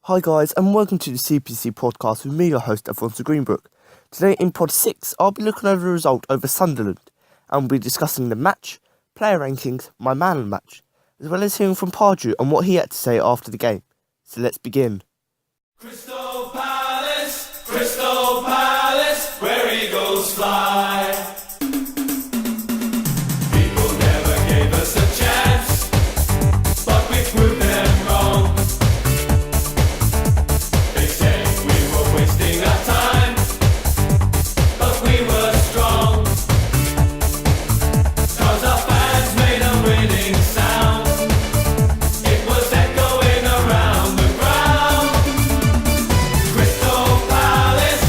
Hi guys, and welcome to the CPFC podcast with me, your host, Alfonso Greenbrook. Today in Pod 6, I'll be looking over the result over Sunderland, and we'll be discussing the match, player rankings, my man of the match, as well as hearing from Pardew and what he had to say after the game. So let's begin. Crystal Palace, where eagles fly. People never gave us a chance, but we proved them wrong. They said we were wasting our time, but we were strong. 'Cause our fans made a winning sound. It was echoing around the ground. Crystal Palace,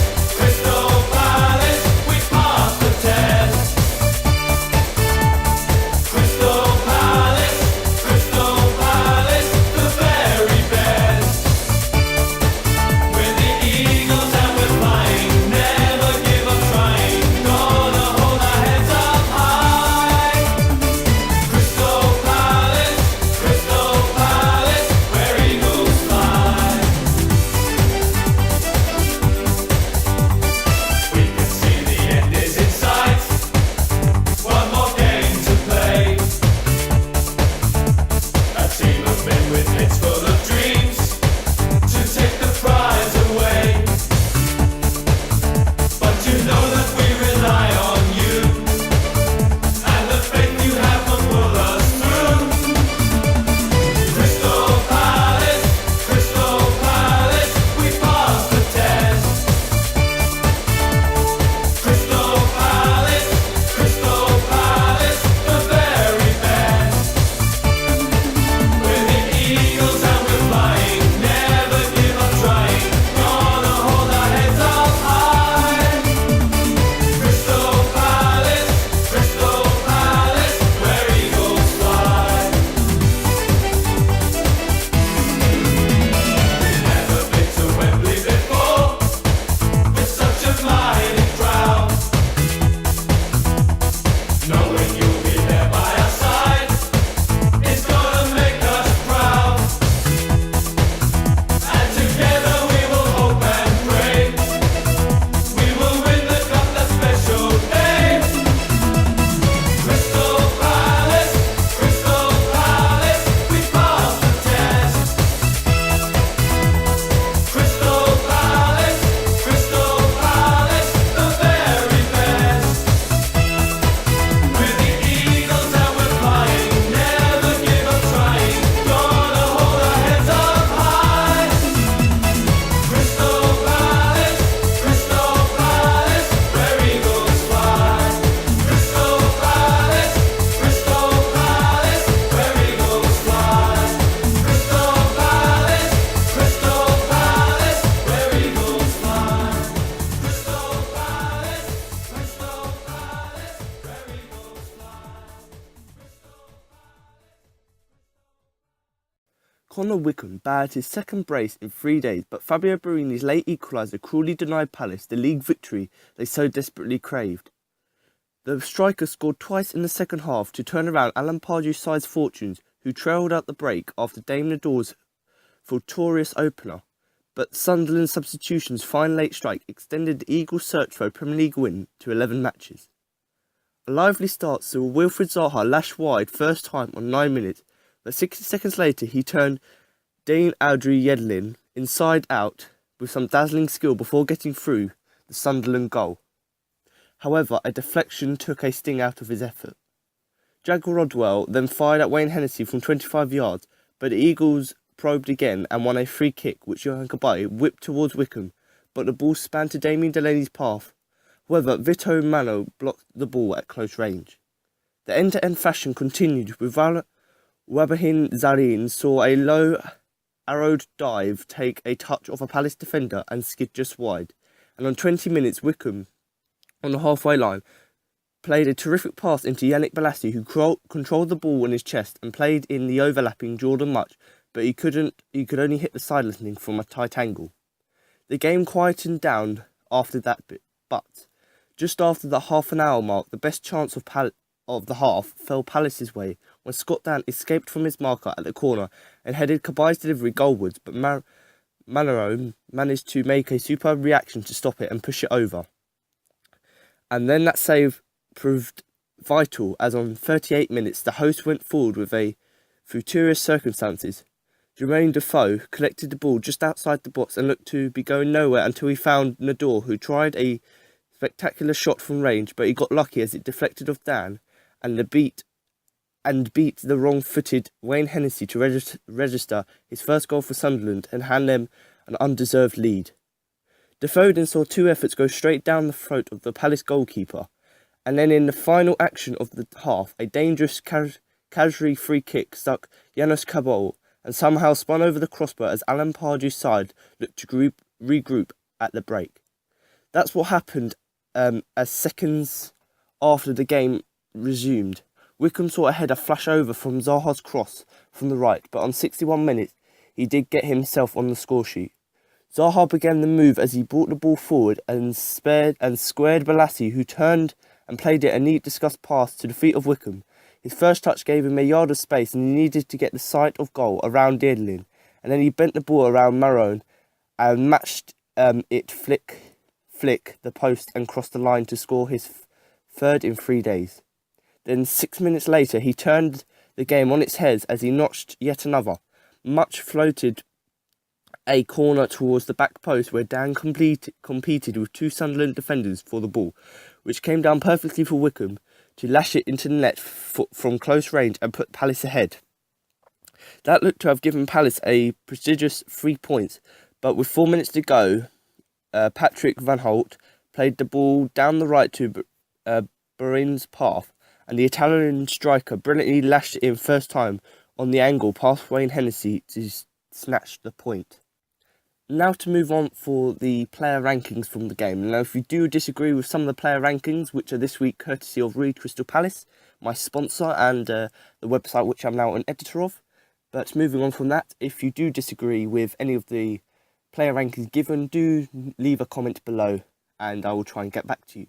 we passed the test. Crystal Palace, the very best. We're the Eagles and we're flying, never give up trying. Gonna hold our heads up high. Crystal Palace, where eagles fly. We can see the end is in sight. One more game to play. A team of men with heads full of dreams to take the prize away. But you know that we rely on you, and the faith you have will pull us through. Crystal Palace, we passed the test. Crystal Palace, the very best. We're the Eagles and we're flying, never give up trying. Gonna hold our heads up high. Crystal Palace, where eagles fly. We've never been to Wembley before, with such a mighty crowd. Knowing you'll be there by our side is gonna make us proud. And together we will hope and pray we will win the cup that special day. Crystal Palace, we passed the test. Crystal Palace, the very best. We're the Eagles and we're flying, never give up trying. Gonna hold our heads up high. Crystal Palace, where eagles fly. Crystal Palace, where eagles fly. Crystal Palace, where eagles fly. Crystal Palace, where eagles fly. Conor Wickham bagged his second brace in 3 days, but Fabio Borini's late equaliser cruelly denied Palace the league victory they so desperately craved. The striker scored twice in the second half to turn around Alan Pardew's side's fortunes, who trailed out the break after Damien Delaney's fortuitous opener. But Sunderland's substitution's fine late strike extended the Eagles' search for a Premier League win to 11 matches. A lively start saw Wilfried Zaha lash wide first time on 9 minutes, but 60 seconds later he turned DeAndre Yedlin inside out with some dazzling skill before getting through the Sunderland goal. However, a deflection took a sting out of his effort. Rodwell then fired at Wayne Hennessey from 25 yards, but the Eagles probed again and won a free kick which Yohan Cabaye whipped towards Wickham, but the ball spanned to Damien Delaney's path. However, Vito Mannone blocked the ball at close range. The end-to-end fashion continued with Wilfried Zaha saw a low-arrowed dive take a touch off a Palace defender and skid just wide. And on 20 minutes, Wickham, on the halfway line, played a terrific pass into Yannick Bolasie, who controlled the ball on his chest and played in the overlapping Jordan Much, but he could only hit the sideline from a tight angle. The game quietened down after that bit, but just after the half an hour mark, the best chance of the half fell Palace's way when Scott Dan escaped from his marker at the corner and headed Cabaye's delivery goalwards, but Mannone managed to make a superb reaction to stop it and push it over. And then that save proved vital, as on 38 minutes the host went forward with a fortuitous circumstances. Jermaine Defoe collected the ball just outside the box and looked to be going nowhere until he found Nador, who tried a spectacular shot from range, but he got lucky as it deflected off Dan and beat the wrong-footed Wayne Hennessey to register his first goal for Sunderland and hand them an undeserved lead. Defoe then saw two efforts go straight down the throat of the Palace goalkeeper, and then in the final action of the half, a dangerous Kajri free kick stuck Yohan Cabaye and somehow spun over the crossbar as Alan Pardew's side looked to regroup at the break. That's what happened as seconds after the game resumed. Wickham saw a header flash over from Zaha's cross from the right, but on 61 minutes he did get himself on the score sheet. Zaha began the move as he brought the ball forward and squared Balassi, who turned and played it a neat discussed pass to the feet of Wickham. His first touch gave him a yard of space and he needed to get the sight of goal around Yedlin, and then he bent the ball around Mannone and matched it flick the post and crossed the line to score his third in 3 days. Then 6 minutes later he turned the game on its head as he notched yet another. Much floated a corner towards the back post where Dan competed with two Sunderland defenders for the ball, which came down perfectly for Wickham to lash it into the net from close range and put Palace ahead. That looked to have given Palace a prestigious 3 points, but with 4 minutes to go, Patrick Van Holt played the ball down the right to Borini's path, and the Italian striker brilliantly lashed it in first time on the angle past Wayne Hennessey to snatch the point. Now to move on for the player rankings from the game. Now, if you do disagree with some of the player rankings, which are this week courtesy of Reed Crystal Palace, my sponsor, and the website which I'm now an editor of. But moving on from that, if you do disagree with any of the player rankings given, do leave a comment below and I will try and get back to you.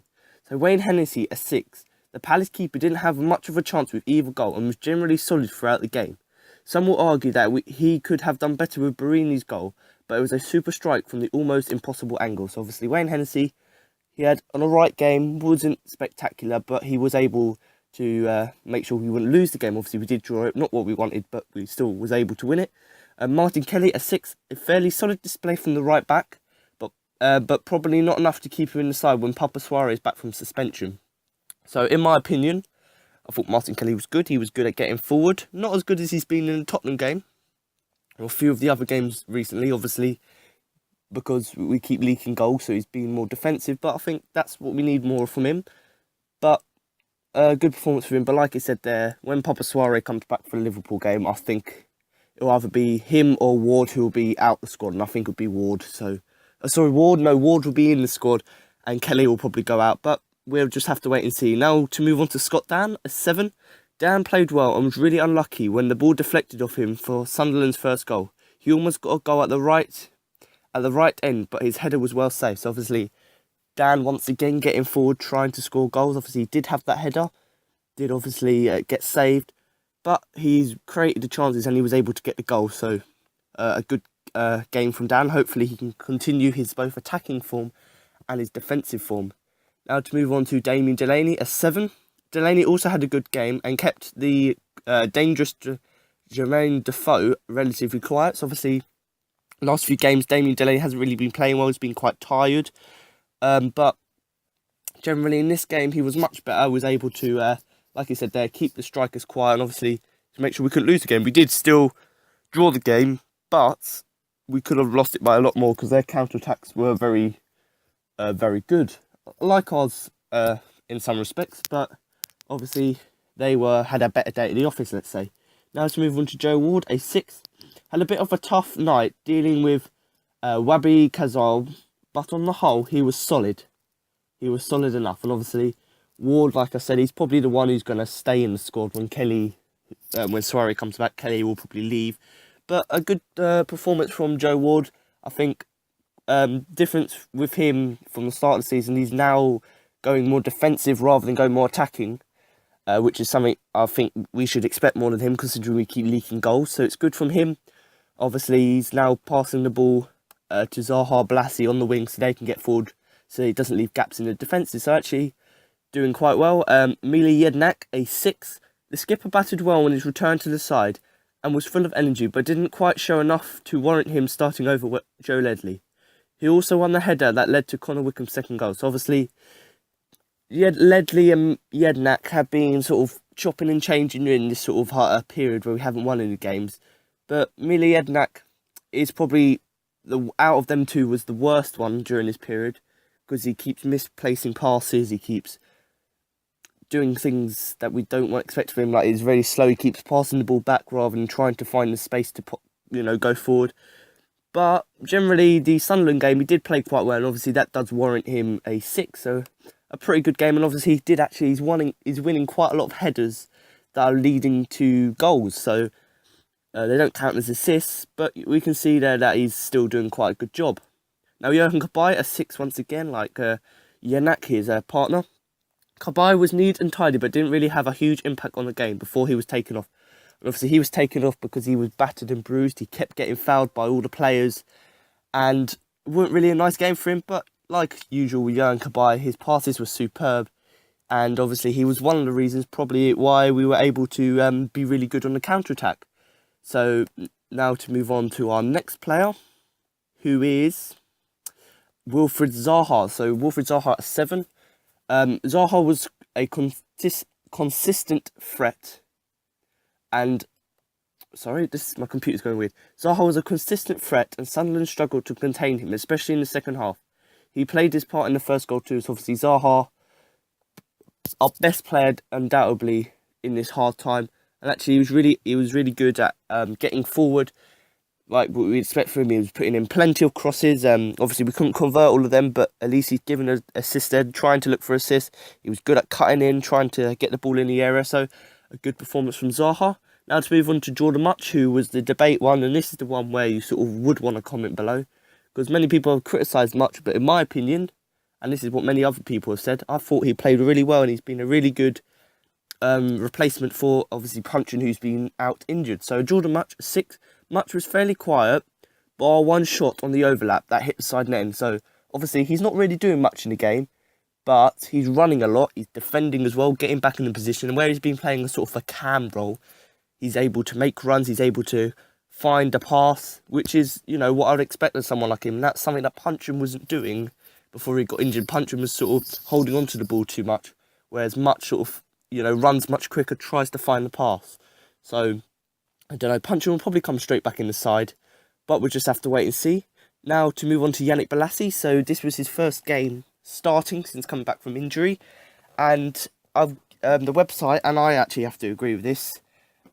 So Wayne Hennessey, a 6. The Palace keeper didn't have much of a chance with either goal and was generally solid throughout the game. Some will argue that he could have done better with Borini's goal, but it was a super strike from the almost impossible angle. So obviously Wayne Hennessey, he had an alright game, wasn't spectacular, but he was able to make sure we wouldn't lose the game. Obviously we did draw it, not what we wanted, but we still was able to win it. Martin Kelly, a 6, a fairly solid display from the right back, but probably not enough to keep him in the side when Papa Suarez is back from suspension. So in my opinion, I thought Martin Kelly was good. He was good at getting forward. Not as good as he's been in the Tottenham game or a few of the other games recently, obviously, because we keep leaking goals, so he's been more defensive. But I think that's what we need more from him. But a good performance for him. But like I said there, when Papa Suarez comes back for the Liverpool game, I think it'll either be him or Ward who will be out the squad. And I think it'll be Ward. Ward will be in the squad and Kelly will probably go out. But we'll just have to wait and see. Now to move on to Scott Dan, a 7. Dan played well and was really unlucky when the ball deflected off him for Sunderland's first goal. He almost got a goal at the right end, but his header was well saved. So obviously, Dan once again getting forward, trying to score goals. Obviously, he did have that header, did obviously get saved, but he's created the chances and he was able to get the goal. So a good game from Dan. Hopefully, he can continue his both attacking form and his defensive form. Now to move on to Damien Delaney, a 7. Delaney also had a good game and kept the dangerous Jermaine Defoe relatively quiet. So obviously, last few games, Damien Delaney hasn't really been playing well. He's been quite tired. But generally in this game, he was much better. Was able to, like I said there, keep the strikers quiet and obviously to make sure we couldn't lose the game. We did still draw the game, but we could have lost it by a lot more because their counter-attacks were very good. Like ours in some respects, but obviously they had a better day at the office, let's say. Now to move on to Joe Ward, a 6. Had a bit of a tough night dealing with Wabi Kazal, but on the whole, he was solid. He was solid enough, and obviously Ward, like I said, he's probably the one who's going to stay in the squad when when Suarez comes back. Kelly will probably leave, but a good performance from Joe Ward. I think difference with him from the start of the season, he's now going more defensive rather than going more attacking, which is something I think we should expect more than him considering we keep leaking goals. So it's good from him. Obviously, he's now passing the ball to Zaha, Blassie on the wing so they can get forward so it doesn't leave gaps in the defences. So actually doing quite well. Mili Jednak, a 6. The skipper batted well on his return to the side and was full of energy, but didn't quite show enough to warrant him starting over Joe Ledley. He also won the header that led to Connor Wickham's second goal. So obviously, Ledley and Jednak have been sort of chopping and changing in this sort of period where we haven't won any games. But Mili Jednak is probably, out of them two, was the worst one during this period because he keeps misplacing passes, he keeps doing things that we don't expect from him. Like, he's very slow, he keeps passing the ball back rather than trying to find the space to go forward. But generally, the Sunderland game, he did play quite well, and obviously that does warrant him a 6. So a pretty good game, and obviously he's winning quite a lot of headers that are leading to goals. So they don't count as assists, but we can see there that he's still doing quite a good job. Now, Yohan Cabaye, a 6 once again, like Yanak, his partner. Cabaye was neat and tidy, but didn't really have a huge impact on the game before he was taken off. And obviously, he was taken off because he was battered and bruised. He kept getting fouled by all the players, and it wasn't really a nice game for him. But like usual with Yohan Cabaye, his passes were superb, and obviously he was one of the reasons probably why we were able to be really good on the counter-attack. So now to move on to our next player, who is Wilfried Zaha. So Wilfried Zaha at 7. Zaha was a consistent threat, and my computer's going weird. Zaha was a consistent threat, and Sunderland struggled to contain him, especially in the second half. He played his part in the first goal too. So obviously Zaha, our best player undoubtedly in this hard time, and actually he was really good at getting forward. Like what we expect from him, he was putting in plenty of crosses. Obviously we couldn't convert all of them, but at least he's given an assist there, trying to look for assists. He was good at cutting in, trying to get the ball in the area. So a good performance from Zaha. Now to move on to Jordan Much, who was the debate one, and this is the one where you sort of would want to comment below, because many people have criticised Much, but in my opinion, and this is what many other people have said, I thought he played really well, and he's been a really good replacement for obviously Punchin, who's been out injured. So Jordan Much, 6. Much was fairly quiet, bar one shot on the overlap that hit the side net. So obviously he's not really doing much in the game, but he's running a lot, he's defending as well, getting back in the position, and where he's been playing a sort of a cam role, he's able to make runs, he's able to find a pass, which is, what I would expect of someone like him. And that's something that Punchin wasn't doing before he got injured. Punchin was sort of holding on to the ball too much, whereas Much sort of, runs much quicker, tries to find the pass. So I don't know, Punchin will probably come straight back in the side, but we'll just have to wait and see. Now to move on to Yannick Bolasie. So this was his first game starting since coming back from injury, and the website, and I actually have to agree with this,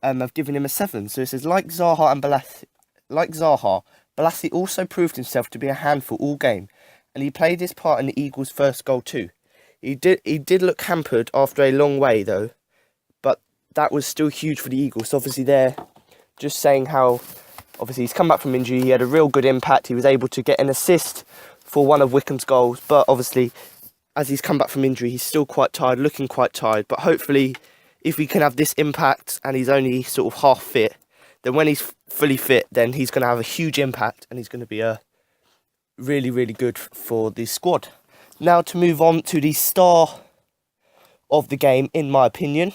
I've given him a 7. So it says, like Zaha, Bolasie also proved himself to be a handful all game, and he played his part in the Eagles' first goal too. He did look hampered after a long way though, but that was still huge for the Eagles. So obviously they're just saying how obviously he's come back from injury, he had a real good impact, he was able to get an assist for one of Wickham's goals, but obviously as he's come back from injury he's still quite tired, looking quite tired. But hopefully if we can have this impact and he's only sort of half fit, then when he's fully fit, then he's going to have a huge impact and he's going to be really, really good for the squad. Now to move on to the star of the game, in my opinion,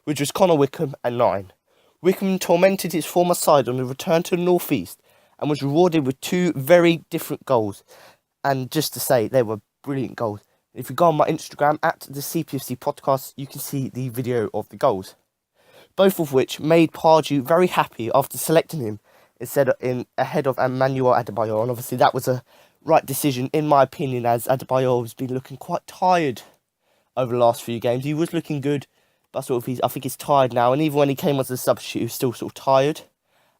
which was Connor Wickham at 9. Wickham tormented his former side on the return to the North East and was rewarded with 2 very different goals. And just to say, they were brilliant goals. If you go on my Instagram, at the CPFC podcast, you can see the video of the goals. Both of which made Pardew very happy after selecting him ahead of Emmanuel Adebayor. And obviously that was a right decision, in my opinion, as Adebayor has been looking quite tired over the last few games. He was looking good, but I think he's tired now. And even when he came as a substitute, he was still sort of tired.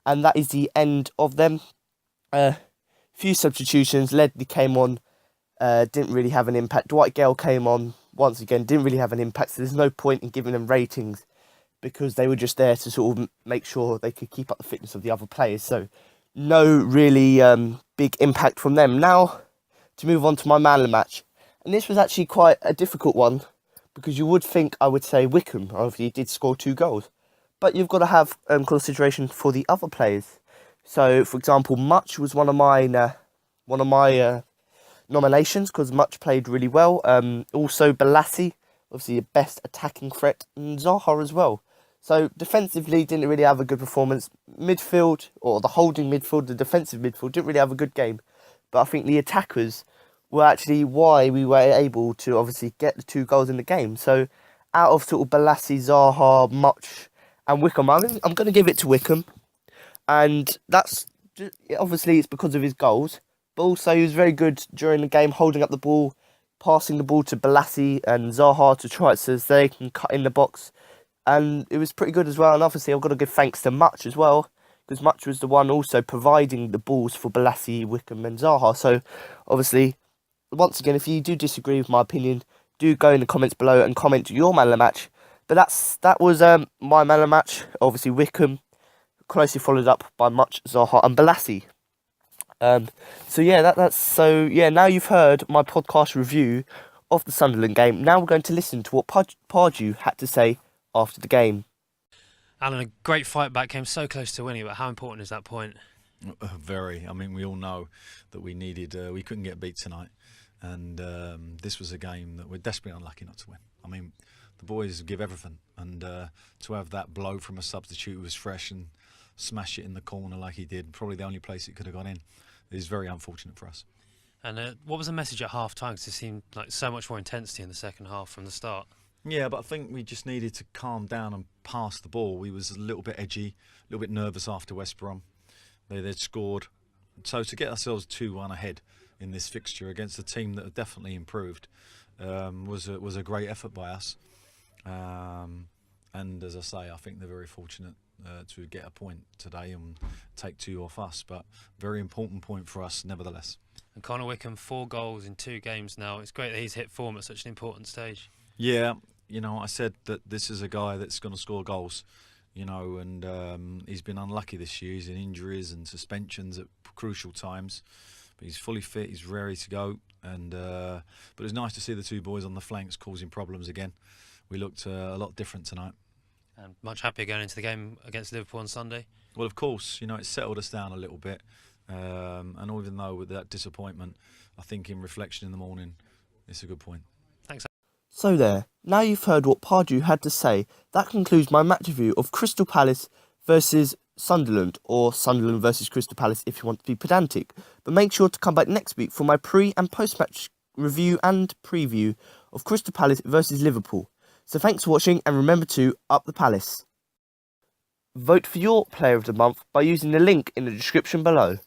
And that is the end of them. Few substitutions. Ledley came on. Didn't really have an impact. Dwight Gale came on once again, didn't really have an impact. So there's no point in giving them ratings because they were just there to sort of make sure they could keep up the fitness of the other players. So no really big impact from them. Now to move on to my man of the match, and this was actually quite a difficult one because you would think I would say Wickham. Obviously he did score 2 goals, but you've got to have consideration for the other players. So, for example, Much was one of mine, nominations because Much played really well. Also, Balassi, obviously the best attacking threat, and Zaha as well. So defensively, didn't really have a good performance. Midfield, or the holding midfield, the defensive midfield, didn't really have a good game. But I think the attackers were actually why we were able to obviously get the 2 goals in the game. So out of sort of Balassi, Zaha, Much, and Wickham, I'm going to give it to Wickham. And that's obviously it's because of his goals. But also he was very good during the game, holding up the ball, passing the ball to Balassi and Zaha to try it so they can cut in the box. And it was pretty good as well. And obviously I've got to give thanks to Much as well, because Much was the one also providing the balls for Balassi, Wickham and Zaha. So obviously, once again, if you do disagree with my opinion, do go in the comments below and comment your man of the match. But that was my man of the match. Obviously Wickham, closely followed up by Much, Zaha and Balassi. Now you've heard my podcast review of the Sunderland game. Now we're going to listen to what Pardew had to say after the game. Alan, a great fight back, came so close to winning, but how important is that point? Very. I mean, we all know that we couldn't get beat tonight, and this was a game that we're desperately unlucky not to win. I mean, the boys give everything, and to have that blow from a substitute who was fresh and smash it in the corner like he did, probably the only place it could have gone in, is very unfortunate for us. And what was the message at half-time? Because it seemed like so much more intensity in the second half from the start. Yeah, but I think we just needed to calm down and pass the ball. We was a little bit edgy, a little bit nervous after West Brom. They'd scored. So to get ourselves 2-1 ahead in this fixture against a team that have definitely improved was a great effort by us. And as I say, I think they're very fortunate to get a point today and take 2 off us. But very important point for us nevertheless. And Connor Wickham, 4 goals in 2 games now. It's great that he's hit form at such an important stage. Yeah, you know, I said that this is a guy that's going to score goals, you know, and he's been unlucky this year. He's in injuries and suspensions at crucial times, but he's fully fit, he's ready to go. And but it's nice to see the 2 boys on the flanks causing problems again. We looked a lot different tonight. And much happier going into the game against Liverpool on Sunday. Well, of course, you know, it settled us down a little bit. And even though with that disappointment, I think in reflection in the morning, it's a good point. Thanks. So there, now you've heard what Pardew had to say. That concludes my match review of Crystal Palace versus Sunderland, or Sunderland versus Crystal Palace if you want to be pedantic. But make sure to come back next week for my pre- and post-match review and preview of Crystal Palace versus Liverpool. So thanks for watching, and remember to up the Palace. Vote for your Player of the Month by using the link in the description below.